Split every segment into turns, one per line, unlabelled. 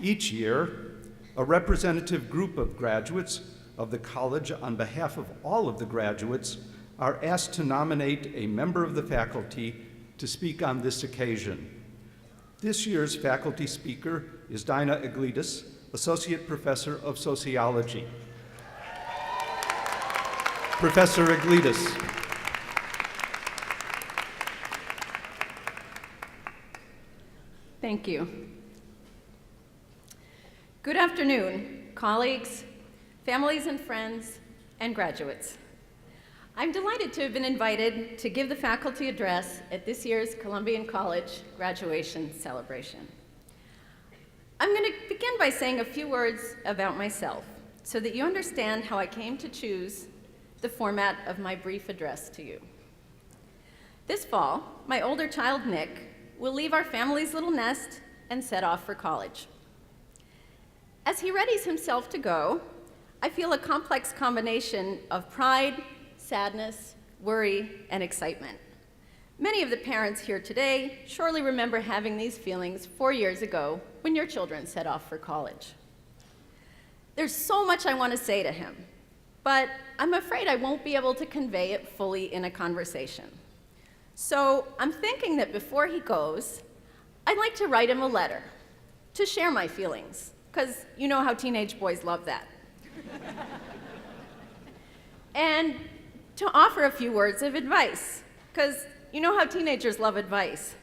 Each year, a representative group of graduates of the college, on behalf of all of the graduates, are asked to nominate a member of the faculty to speak on this occasion. This year's faculty speaker is Daina Eglitis, Associate Professor of Sociology. Professor Eglitis.
Thank you. Good afternoon, colleagues, families and friends, and graduates. I'm delighted to have been invited to give the faculty address at this year's Columbian College graduation celebration. I'm going to begin by saying a few words about myself so that you understand how I came to choose the format of my brief address to you. This fall, my older child, Nick, will leave our family's little nest and set off for college. As he readies himself to go, I feel a complex combination of pride, sadness, worry, and excitement. Many of the parents here today surely remember having these feelings 4 years ago when your children set off for college. There's so much I want to say to him, but I'm afraid I won't be able to convey it fully in a conversation. So I'm thinking that before he goes, I'd like to write him a letter to share my feelings, because you know how teenage boys love that. And to offer a few words of advice, because you know how teenagers love advice.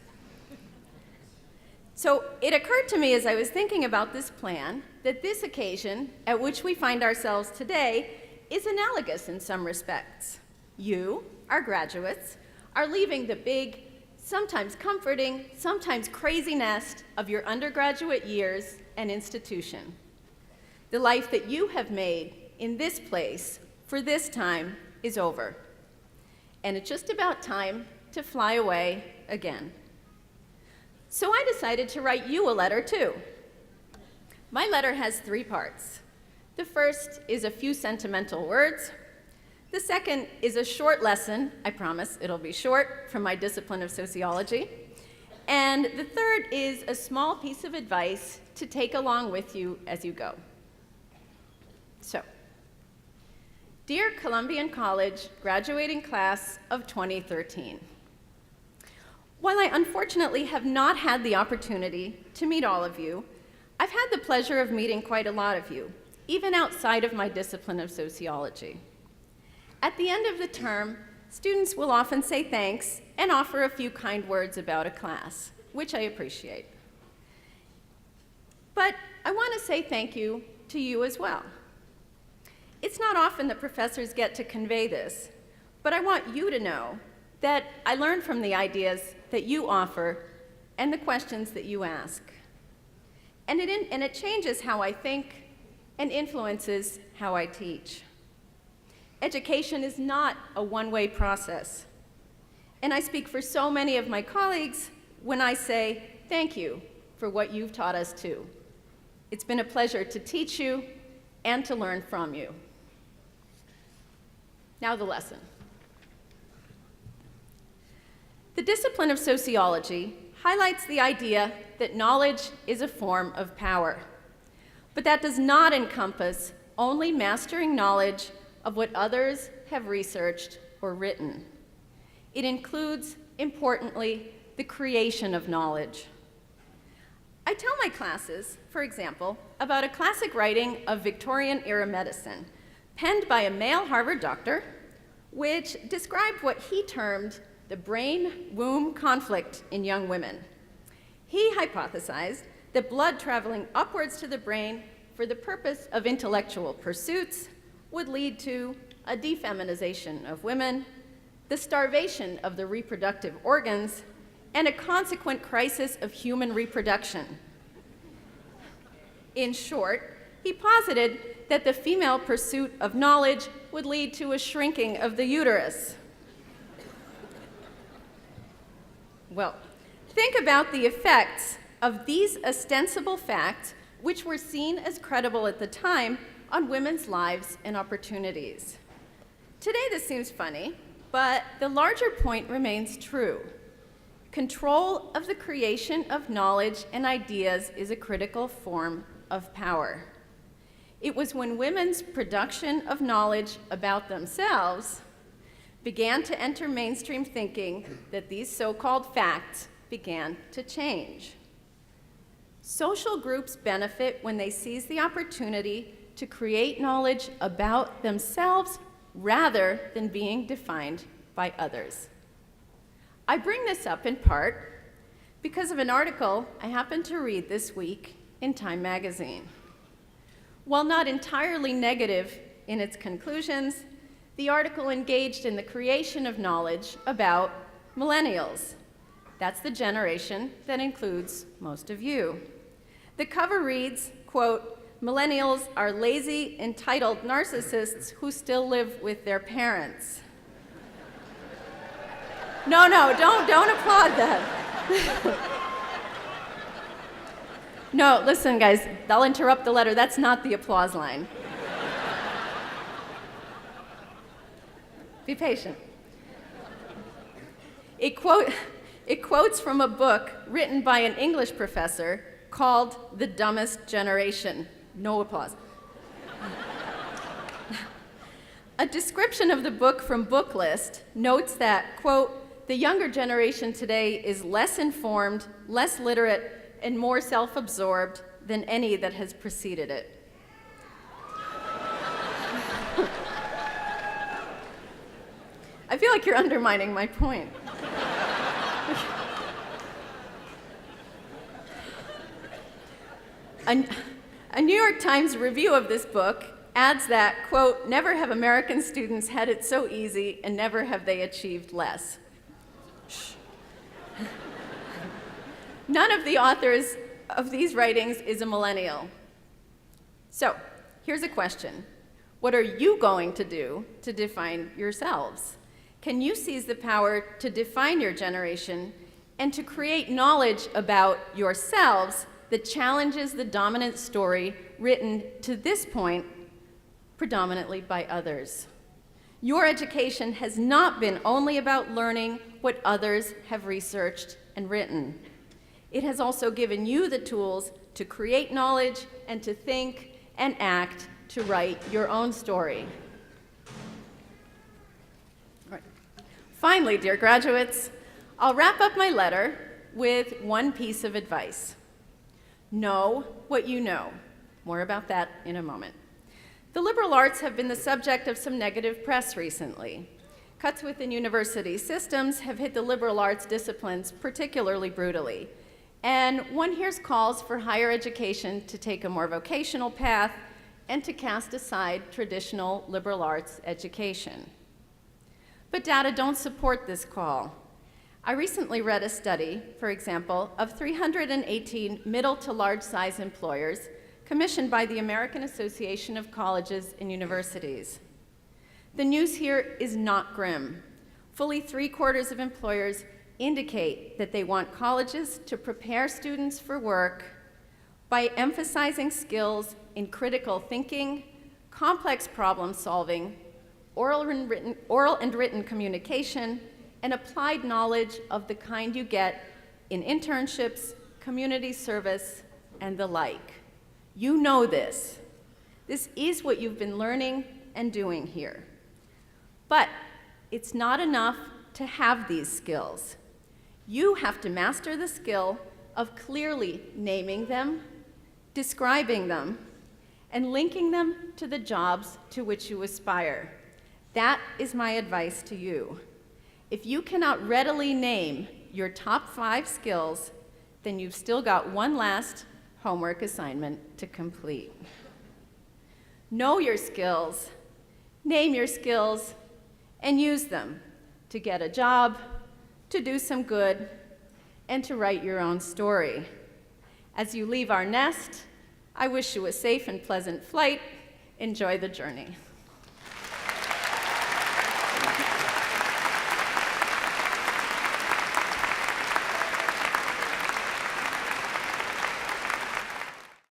So it occurred to me as I was thinking about this plan that this occasion at which we find ourselves today is analogous in some respects. You, our graduates, are leaving the big, sometimes comforting, sometimes crazy nest of your undergraduate years and institution. The life that you have made in this place for this time is over. And it's just about time to fly away again. So I decided to write you a letter too. My letter has 3 parts. The first is a few sentimental words. The second is a short lesson, I promise it'll be short, from my discipline of sociology. And the third is a small piece of advice to take along with you as you go. So, dear Columbian College graduating class of 2013. While I unfortunately have not had the opportunity to meet all of you, I've had the pleasure of meeting quite a lot of you, even outside of my discipline of sociology. At the end of the term, students will often say thanks and offer a few kind words about a class, which I appreciate. But I want to say thank you to you as well. It's not often that professors get to convey this, but I want you to know that I learn from the ideas that you offer and the questions that you ask. And it changes how I think and influences how I teach. Education is not a one-way process. And I speak for so many of my colleagues when I say thank you for what you've taught us too. It's been a pleasure to teach you and to learn from you. Now the lesson. The discipline of sociology highlights the idea that knowledge is a form of power. But that does not encompass only mastering knowledge of what others have researched or written. It includes, importantly, the creation of knowledge. I tell my classes, for example, about a classic writing of Victorian-era medicine, penned by a male Harvard doctor, which described what he termed the brain-womb conflict in young women. He hypothesized that blood traveling upwards to the brain for the purpose of intellectual pursuits would lead to a defeminization of women, the starvation of the reproductive organs, and a consequent crisis of human reproduction. In short, he posited that the female pursuit of knowledge would lead to a shrinking of the uterus. Well, think about the effects of these ostensible facts, which were seen as credible at the time, on women's lives and opportunities. Today this seems funny, but the larger point remains true. Control of the creation of knowledge and ideas is a critical form of power. It was when women's production of knowledge about themselves began to enter mainstream thinking that these so-called facts began to change. Social groups benefit when they seize the opportunity to create knowledge about themselves rather than being defined by others. I bring this up in part because of an article I happened to read this week in Time magazine. While not entirely negative in its conclusions, the article engaged in the creation of knowledge about millennials. That's the generation that includes most of you. The cover reads, quote, "Millennials are lazy, entitled narcissists who still live with their parents." No, don't applaud that. No, listen, guys, I'll interrupt the letter. That's not the applause line. Be patient. It quotes from a book written by an English professor called The Dumbest Generation. No applause. A description of the book from Booklist notes that, quote, "The younger generation today is less informed, less literate, and more self-absorbed than any that has preceded it." I feel like you're undermining my point. A New York Times review of this book adds that, quote, "Never have American students had it so easy, and never have they achieved less." Shh. None of the authors of these writings is a millennial. So, here's a question. What are you going to do to define yourselves? Can you seize the power to define your generation and to create knowledge about yourselves that challenges the dominant story written to this point predominantly by others? Your education has not been only about learning what others have researched and written. It has also given you the tools to create knowledge and to think and act to write your own story. All right. Finally, dear graduates, I'll wrap up my letter with one piece of advice. Know what you know. More about that in a moment. The liberal arts have been the subject of some negative press recently. Cuts within university systems have hit the liberal arts disciplines particularly brutally. And one hears calls for higher education to take a more vocational path and to cast aside traditional liberal arts education. But data don't support this call. I recently read a study, for example, of 318 middle to large size employers commissioned by the American Association of Colleges and Universities. The news here is not grim. Fully 3/4 of employers indicate that they want colleges to prepare students for work by emphasizing skills in critical thinking, complex problem solving, oral and written communication, and applied knowledge of the kind you get in internships, community service, and the like. You know this. This is what you've been learning and doing here. But it's not enough to have these skills. You have to master the skill of clearly naming them, describing them, and linking them to the jobs to which you aspire. That is my advice to you. If you cannot readily name your top 5 skills, then you've still got one last homework assignment to complete. Know your skills, name your skills, and use them to get a job, to do some good, and to write your own story. As you leave our nest, I wish you a safe and pleasant flight. Enjoy the journey.